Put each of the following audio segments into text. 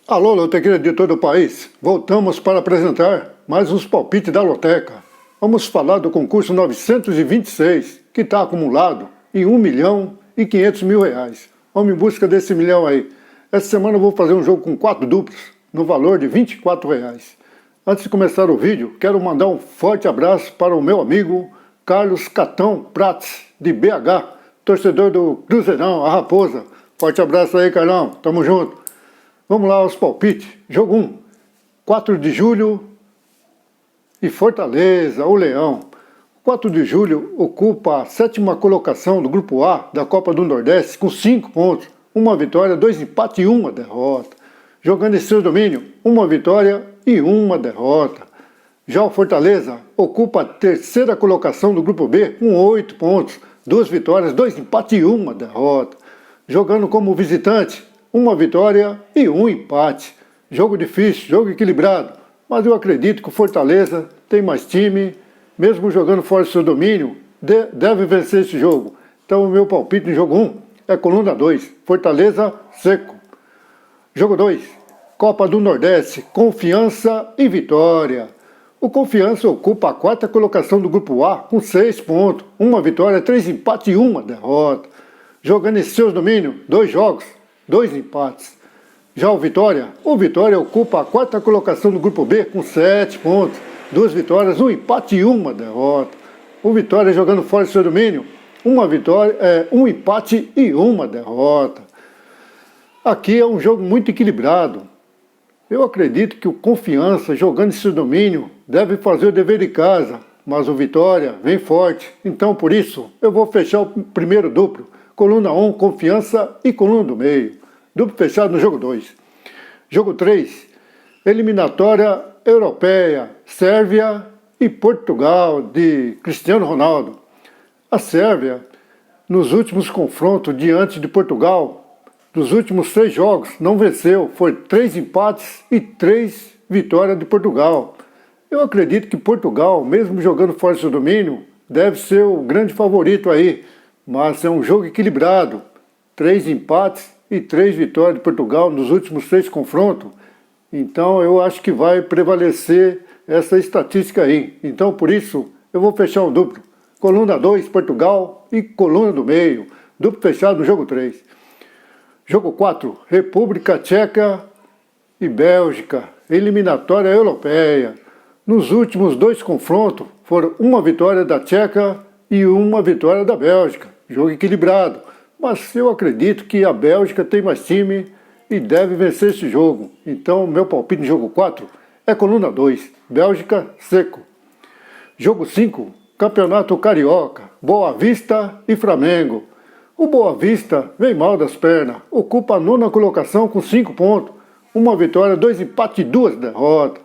Alô, lotequeiro de todo o país. Voltamos para apresentar mais uns palpites da loteca. Vamos falar do concurso 926, que está acumulado em R$ 1.500.000. Vamos em busca desse milhão aí. Essa semana eu vou fazer um jogo com 4 duplos, no valor de R$ 24. Antes de começar o vídeo, quero mandar um forte abraço para o meu amigo Carlos Catão Prats, de BH, torcedor do Cruzeirão, a Raposa. Forte abraço aí, Carlão. Tamo junto. Vamos lá aos palpites. Jogo 1, 4 de julho e Fortaleza, o Leão. 4 de julho ocupa a 7ª colocação do Grupo A da Copa do Nordeste com 5 pontos, 1 vitória, 2 empates e 1 derrota. Jogando em seu domínio, 1 vitória e 1 derrota. Já o Fortaleza ocupa a 3ª colocação do Grupo B com 8 pontos, 2 vitórias, 2 empates e 1 derrota. Jogando como visitante, 1 vitória e 1 empate. Jogo difícil, jogo equilibrado, mas eu acredito que o Fortaleza tem mais time, mesmo jogando fora do seu domínio, deve vencer esse jogo. Então o meu palpite no jogo 1 é coluna 2, Fortaleza seco. Jogo 2, Copa do Nordeste, Confiança e Vitória. O Confiança ocupa a 4ª colocação do Grupo A com 6 pontos, 1 vitória, 3 empates e 1 derrota. Jogando em seus domínios, 2 jogos, 2 empates. Já o Vitória ocupa a 4ª colocação do Grupo B com 7 pontos, 2 vitórias, 1 empate e 1 derrota. O Vitória jogando fora do seu domínio, 1 empate e 1 derrota. Aqui é um jogo muito equilibrado. Eu acredito que o Confiança, jogando em seu domínio, deve fazer o dever de casa, mas o Vitória vem forte. Então, por isso, eu vou fechar o primeiro duplo. Coluna 1, Confiança e coluna do meio. Duplo fechado no jogo 2. Jogo 3, eliminatória europeia, Sérvia e Portugal, de Cristiano Ronaldo. A Sérvia, nos últimos confrontos diante de Portugal, dos últimos 6 jogos, não venceu. Foi 3 empates e 3 vitórias de Portugal. Eu acredito que Portugal, mesmo jogando fora do seu domínio, deve ser o grande favorito aí. Mas é um jogo equilibrado. 3 empates e 3 vitórias de Portugal nos últimos 6 confrontos. Então eu acho que vai prevalecer essa estatística aí. Então por isso eu vou fechar o duplo. Coluna 2, Portugal e coluna do meio. Duplo fechado no jogo 3. Jogo 4, República Tcheca e Bélgica. Eliminatória europeia. Nos últimos 2 confrontos foram 1 vitória da Tcheca e 1 vitória da Bélgica. Jogo equilibrado, mas eu acredito que a Bélgica tem mais time e deve vencer esse jogo. Então, meu palpite no jogo 4 é coluna 2, Bélgica seco. Jogo 5, Campeonato Carioca, Boa Vista e Flamengo. O Boa Vista vem mal das pernas, ocupa a 9ª colocação com 5 pontos, 1 vitória, 2 empates e 2 derrotas.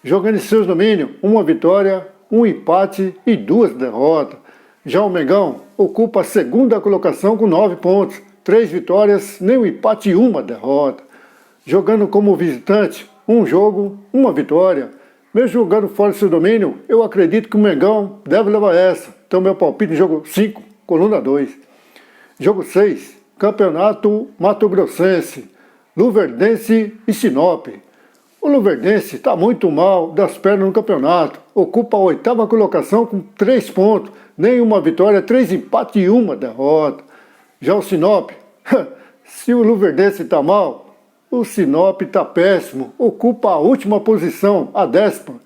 Jogando em seus domínios, 1 vitória, 1 empate e 2 derrotas. Já o Mengão ocupa a 2ª colocação com 9 pontos, 3 vitórias, nenhum empate e 1 derrota. Jogando como visitante, 1 jogo, 1 vitória. Mesmo jogando fora do seu domínio, eu acredito que o Mengão deve levar essa. Então meu palpite no jogo 5, coluna 2. Jogo 6, Campeonato Mato Grossense, Luverdense e Sinop. O Luverdense está muito mal das pernas no campeonato. Ocupa a 8ª colocação com 3 pontos, nenhuma vitória, 3 empates e 1 derrota. Já o Sinop, se o Luverdense está mal, o Sinop está péssimo. Ocupa a última posição, a 10ª.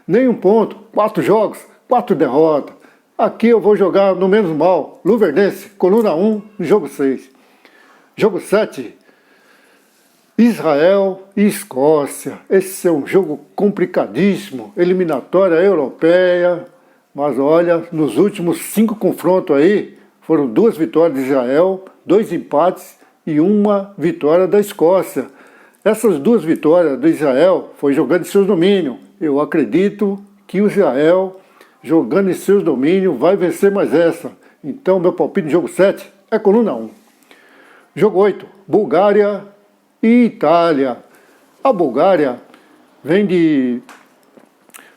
Nenhum ponto, 4 jogos, 4 derrotas. Aqui eu vou jogar no menos mal. Luverdense, coluna 1, jogo 6. Jogo 7. Israel e Escócia. Esse é um jogo complicadíssimo, eliminatória europeia, mas olha, nos últimos 5 confrontos aí, foram 2 vitórias de Israel, 2 empates e 1 vitória da Escócia. Essas 2 vitórias do Israel foi jogando em seus domínios. Eu acredito que o Israel, jogando em seus domínios, vai vencer mais essa. Então meu palpite no jogo 7 é coluna 1. Jogo 8, Bulgária e Itália. A Bulgária vem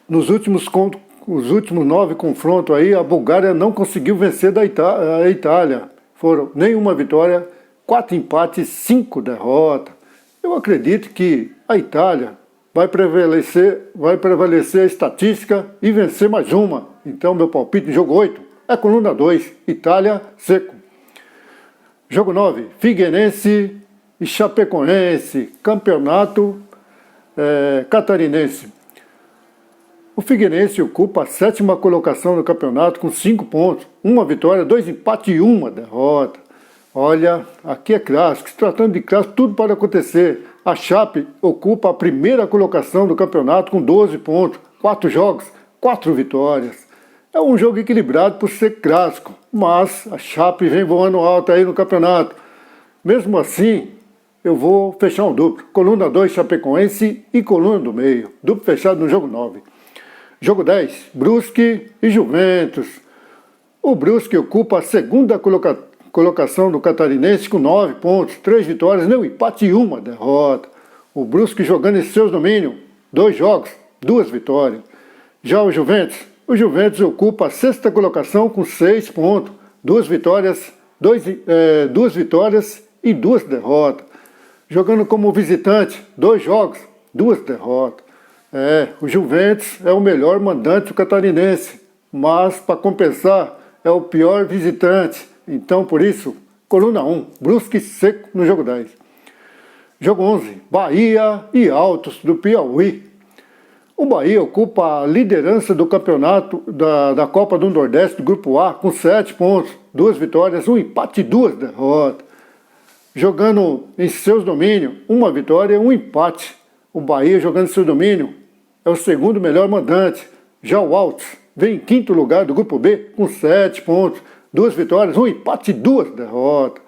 nos últimos 9 confrontos aí, a Bulgária não conseguiu vencer a Itália. Foram nenhuma vitória, 4 empates, 5 derrotas. Eu acredito que a Itália vai prevalecer a estatística e vencer mais uma. Então, meu palpite no jogo 8 é coluna 2, Itália, seco. Jogo 9, Figueirense e Chapecoense, campeonato catarinense. O Figueirense ocupa a 7ª colocação no campeonato com 5 pontos, 1 vitória, 2 empates e 1 derrota. Olha, aqui é clássico, se tratando de clássico, tudo pode acontecer. A Chape ocupa a 1ª colocação do campeonato com 12 pontos, 4 jogos, 4 vitórias. É um jogo equilibrado por ser clássico, mas a Chape vem voando alto aí no campeonato. Mesmo assim, eu vou fechar um duplo. Coluna 2, Chapecoense e coluna do meio. Duplo fechado no jogo 9. Jogo 10, Brusque e Juventus. O Brusque ocupa a 2ª colocação do catarinense com 9 pontos, 3 vitórias, nem um empate e 1 derrota. O Brusque jogando em seus domínios, 2 jogos, 2 vitórias. Já o Juventus ocupa a 6ª colocação com 6 pontos, 2 vitórias, 2 vitórias e 2 derrotas. Jogando como visitante, 2 jogos, 2 derrotas. O Juventus é o melhor mandante catarinense, mas para compensar é o pior visitante. Então, por isso, coluna 1, Brusque seco no jogo 10. Jogo 11, Bahia e Altos do Piauí. O Bahia ocupa a liderança do campeonato da Copa do Nordeste do Grupo A com 7 pontos, 2 vitórias, 1 empate e 2 derrotas. Jogando em seus domínios, 1 vitória e 1 empate. O Bahia jogando em seu domínio é o 2º melhor mandante. Já o Altos vem em 5º lugar do Grupo B com 7 pontos, 2 vitórias, 1 empate e 2 derrotas.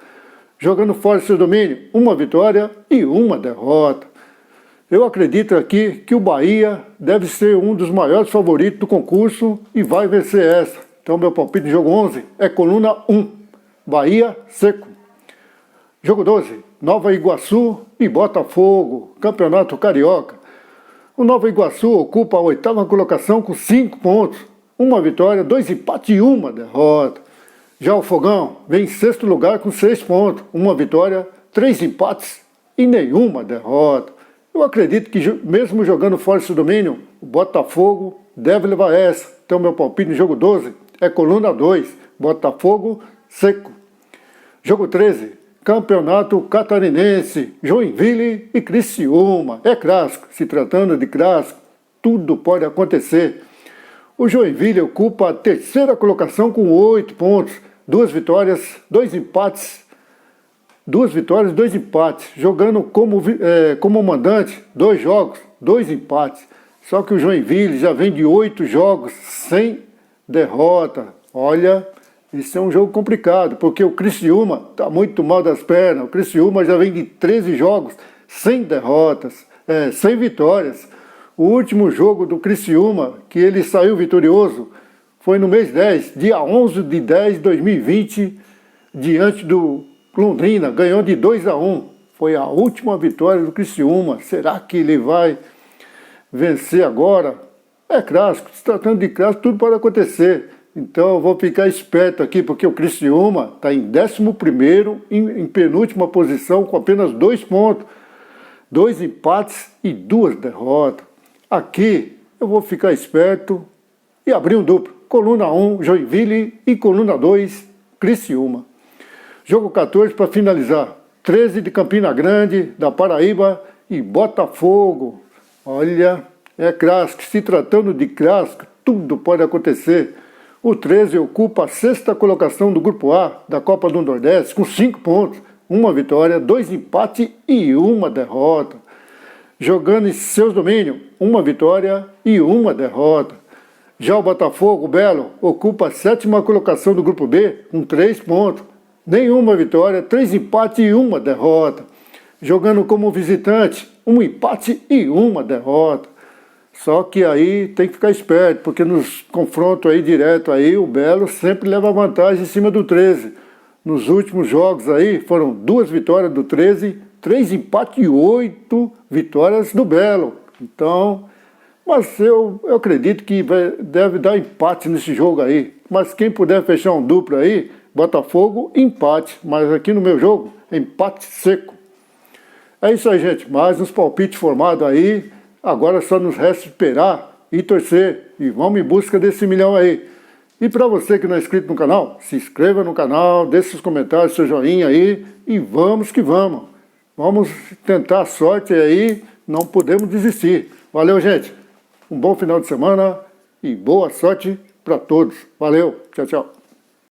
Jogando fora de seu domínio, 1 vitória e 1 derrota. Eu acredito aqui que o Bahia deve ser um dos maiores favoritos do concurso e vai vencer essa. Então, meu palpite no jogo 11 é coluna 1, Bahia seco. Jogo 12, Nova Iguaçu e Botafogo, campeonato carioca. O Nova Iguaçu ocupa a 8ª colocação com 5 pontos, 1 vitória, 2 empates e 1 derrota. Já o Fogão vem em 6º lugar com 6 pontos, 1 vitória, 3 empates e nenhuma derrota. Eu acredito que mesmo jogando fora desse domínio, o Botafogo deve levar essa. Então meu palpite no jogo 12 é coluna 2, Botafogo seco. Jogo 13, Campeonato Catarinense, Joinville e Criciúma. É clássico, se tratando de clássico, tudo pode acontecer. O Joinville ocupa a 3ª colocação com 8 pontos, 2 vitórias, 2 empates, 2 vitórias, 2 empates, jogando como mandante, 2 jogos, 2 empates. Só que o Joinville já vem de 8 jogos sem derrota. Olha, isso é um jogo complicado, porque o Criciúma está muito mal das pernas. O Criciúma já vem de 13 jogos sem derrotas, sem vitórias. O último jogo do Criciúma, que ele saiu vitorioso, foi no mês 10, dia 11 de 10 de 2020, diante do Londrina, ganhou de 2-1. Foi a última vitória do Criciúma. Será que ele vai vencer agora? É clássico, se tratando de clássico, tudo pode acontecer. Então eu vou ficar esperto aqui, porque o Criciúma está em 11º, em penúltima posição, com apenas 2 pontos, 2 empates e 2 derrotas. Aqui eu vou ficar esperto e abrir um duplo. Coluna 1, Joinville e coluna 2, Criciúma. Jogo 14 para finalizar. 13 de Campina Grande, da Paraíba e Botafogo. Olha, é clássico. Se tratando de clássico, tudo pode acontecer. O 13 ocupa a 6ª colocação do Grupo A da Copa do Nordeste com 5 pontos, 1 vitória, 2 empates e 1 derrota. Jogando em seus domínios, 1 vitória e 1 derrota. Já o Botafogo, o Belo, ocupa a 7ª colocação do Grupo B com 3 pontos, nenhuma vitória, 3 empates e 1 derrota. Jogando como visitante, 1 empate e 1 derrota. Só que aí tem que ficar esperto, porque nos confrontos aí direto aí, o Belo sempre leva vantagem em cima do 13. Nos últimos jogos aí foram 2 vitórias do 13, 3 empates e 8 vitórias do Belo. Então, mas eu acredito que deve dar empate nesse jogo aí. Mas quem puder fechar um duplo aí, Botafogo, empate. Mas aqui no meu jogo, empate seco. É isso aí, gente. Mais uns palpites formados aí. Agora só nos resta esperar e torcer. E vamos em busca desse milhão aí. E para você que não é inscrito no canal, se inscreva no canal, deixe seus comentários, seu joinha aí. E vamos que vamos. Vamos tentar a sorte aí. Não podemos desistir. Valeu, gente. Um bom final de semana e boa sorte para todos. Valeu. Tchau, tchau.